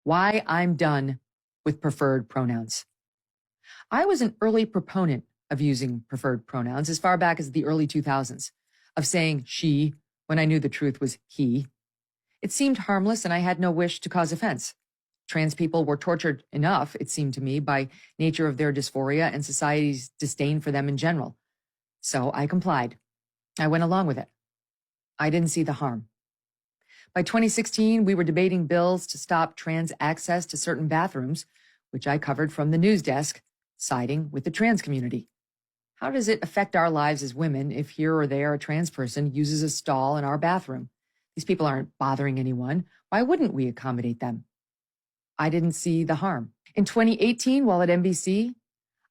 Why I'm done with preferred pronouns. I was an early proponent of using preferred pronouns as far back as the early 2000s, of saying she when I knew the truth was he. It seemed harmless and I had no wish to cause offense. Trans people were tortured enough, it seemed to me, by nature of their dysphoria and society's disdain for them in general. So I complied. I went along with it. I didn't see the harm. By 2016, we were debating bills to stop trans access to certain bathrooms, which I covered from the news desk, siding with the trans community. How does it affect our lives as women if here or there a trans person uses a stall in our bathroom? These people aren't bothering anyone. Why wouldn't we accommodate them? I didn't see the harm. In 2018, while at NBC,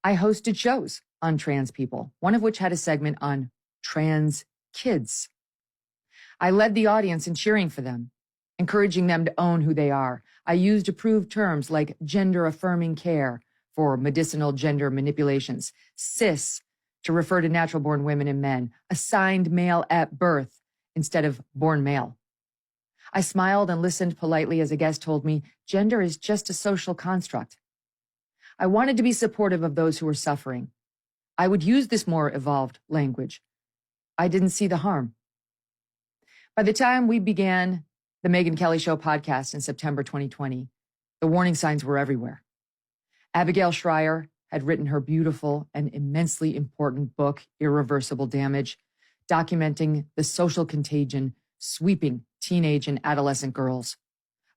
I hosted shows on trans people, one of which had a segment on trans kids. I led the audience in cheering for them, encouraging them to own who they are. I used approved terms like gender-affirming care for medicinal gender manipulations, cis to refer to natural-born women and men, assigned male at birth instead of born male. I smiled and listened politely as a guest told me, gender is just a social construct. I wanted to be supportive of those who were suffering. I would use this more evolved language. I didn't see the harm. By the time we began the Megyn Kelly Show podcast in September 2020, the warning signs were everywhere. Abigail Schreier had written her beautiful and immensely important book, Irreversible Damage, documenting the social contagion sweeping teenage and adolescent girls,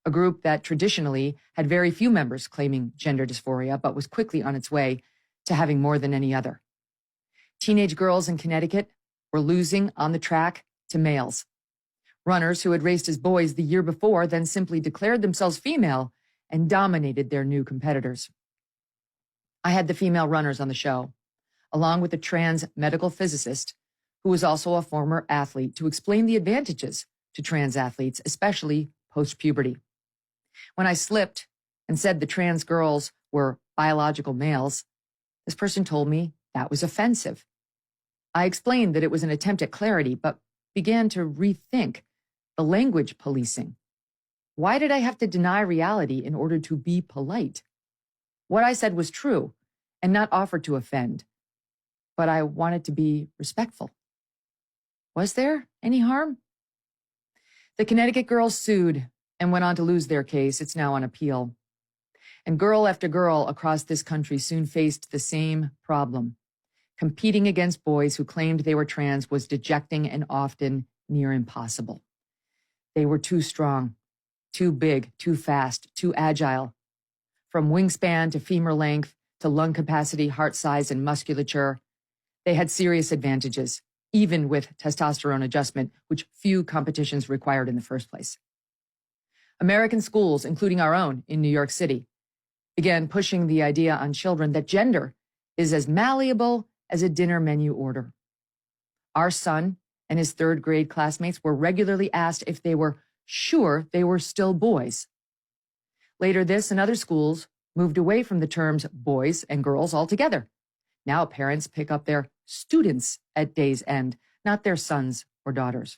a group that traditionally had very few members claiming gender dysphoria, but was quickly on its way to having more than any other. Teenage girls in Connecticut were losing on the track to males. Runners who had raced as boys the year before then simply declared themselves female and dominated their new competitors. I had the female runners on the show, along with a trans medical physicist who was also a former athlete, to explain the advantages to trans athletes, especially post-puberty. When I slipped and said the trans girls were biological males, this person told me that was offensive. I explained that it was an attempt at clarity, but began to rethink the language policing. Why did I have to deny reality in order to be polite? What I said was true and not offered to offend, but I wanted to be respectful. Was there any harm? The Connecticut girls sued and went on to lose their case. It's now on appeal. And girl after girl across this country soon faced the same problem. Competing against boys who claimed they were trans was dejecting and often near impossible. They were too strong, too big, too fast, too agile. From wingspan to femur length to lung capacity, heart size, and musculature, they had serious advantages, even with testosterone adjustment, which few competitions required in the first place. American schools, including our own in New York City, began pushing the idea on children that gender is as malleable as a dinner menu order. Our son and his third grade classmates were regularly asked if they were sure they were still boys. Later, this and other schools moved away from the terms boys and girls altogether. Now parents pick up their students at day's end, not their sons or daughters.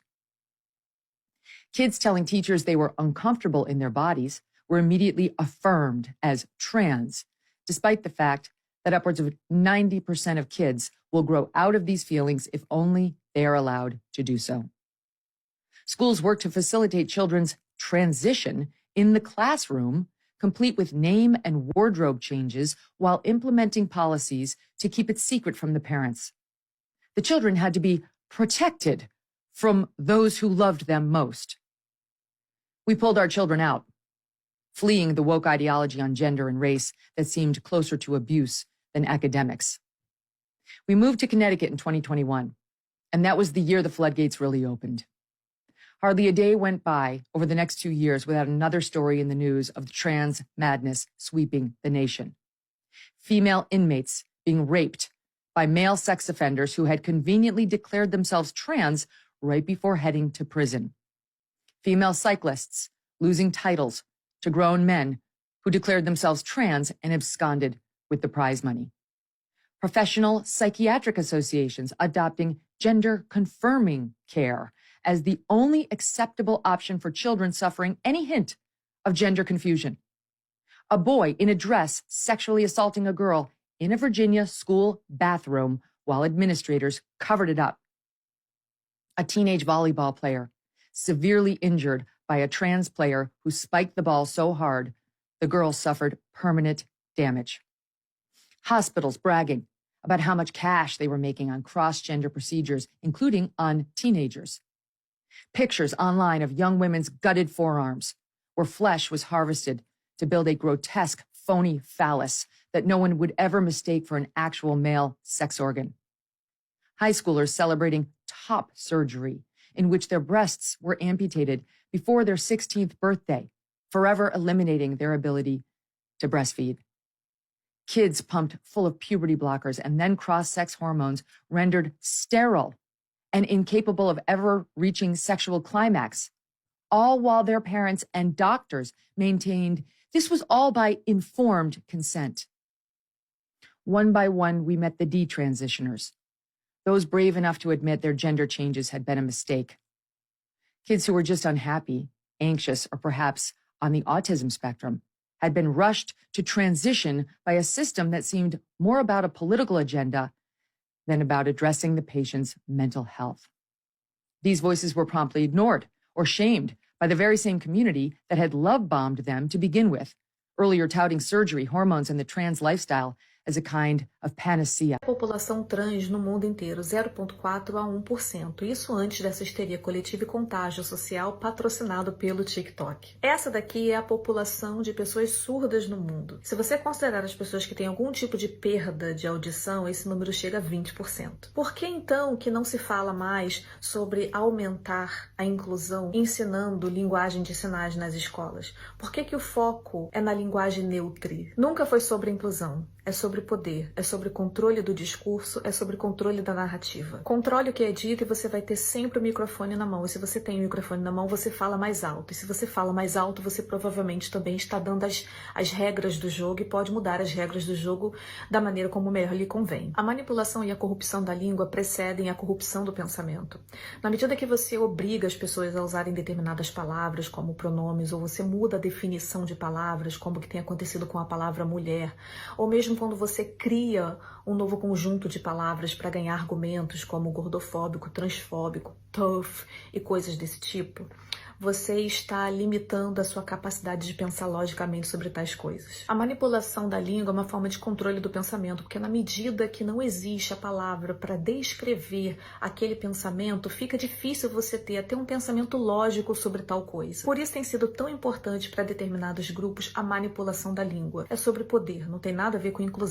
Kids telling teachers they were uncomfortable in their bodies were immediately affirmed as trans, despite the fact that upwards of 90% of kids will grow out of these feelings if only they are allowed to do so. Schools work to facilitate children's transition in the classroom, complete with name and wardrobe changes, while implementing policies to keep it secret from the parents. The children had to be protected from those who loved them most. We pulled our children out, fleeing the woke ideology on gender and race that seemed closer to abuse than academics. We moved to Connecticut in 2021, and that was the year the floodgates really opened. Hardly a day went by over the next 2 years without another story in the news of the trans madness sweeping the nation. Female inmates being raped by male sex offenders who had conveniently declared themselves trans right before heading to prison. Female cyclists losing titles to grown men who declared themselves trans and absconded with the prize money. Professional psychiatric associations adopting gender-confirming care as the only acceptable option for children suffering any hint of gender confusion. A boy in a dress sexually assaulting a girl in a Virginia school bathroom while administrators covered it up. A teenage volleyball player severely injured by a trans player who spiked the ball so hard the girl suffered permanent damage. Hospitals bragging about how much cash they were making on cross-gender procedures, including on teenagers. Pictures online of young women's gutted forearms, where flesh was harvested to build a grotesque, phony phallus that no one would ever mistake for an actual male sex organ. High schoolers celebrating top surgery, in which their breasts were amputated before their 16th birthday, forever eliminating their ability to breastfeed. Kids pumped full of puberty blockers and then cross-sex hormones rendered sterile and incapable of ever reaching sexual climax, all while their parents and doctors maintained this was all by informed consent. One by one, we met the detransitioners, those brave enough to admit their gender changes had been a mistake. Kids who were just unhappy, anxious, or perhaps on the autism spectrum had been rushed to transition by a system that seemed more about a political agenda than about addressing the patient's mental health. These voices were promptly ignored or shamed by the very same community that had love-bombed them to begin with, earlier touting surgery, hormones, and the trans lifestyle as a kind of panacea. A população trans no mundo inteiro, 0,4 a 1%. Isso antes dessa histeria coletiva e contágio social patrocinado pelo TikTok. Essa daqui é a população de pessoas surdas no mundo. Se você considerar as pessoas que têm algum tipo de perda de audição, esse número chega a 20%. Por que então que não se fala mais sobre aumentar a inclusão ensinando linguagem de sinais nas escolas? Por que o foco é na linguagem neutra? Nunca foi sobre inclusão. É sobre poder, é sobre controle do discurso, é sobre controle da narrativa. Controle o que é dito e você vai ter sempre o microfone na mão. E se você tem o microfone na mão, você fala mais alto. E se você fala mais alto, você provavelmente também está dando as regras do jogo e pode mudar as regras do jogo da maneira como melhor lhe convém. A manipulação e a corrupção da língua precedem a corrupção do pensamento. Na medida que você obriga as pessoas a usarem determinadas palavras, como pronomes, ou você muda a definição de palavras, como que tem acontecido com a palavra mulher, ou mesmo quando você cria um novo conjunto de palavras para ganhar argumentos como gordofóbico, transfóbico, tough e coisas desse tipo, você está limitando a sua capacidade de pensar logicamente sobre tais coisas. A manipulação da língua é uma forma de controle do pensamento, porque na medida que não existe a palavra para descrever aquele pensamento, fica difícil você ter até um pensamento lógico sobre tal coisa. Por isso tem sido tão importante para determinados grupos a manipulação da língua. É sobre poder, não tem nada a ver com inclusão.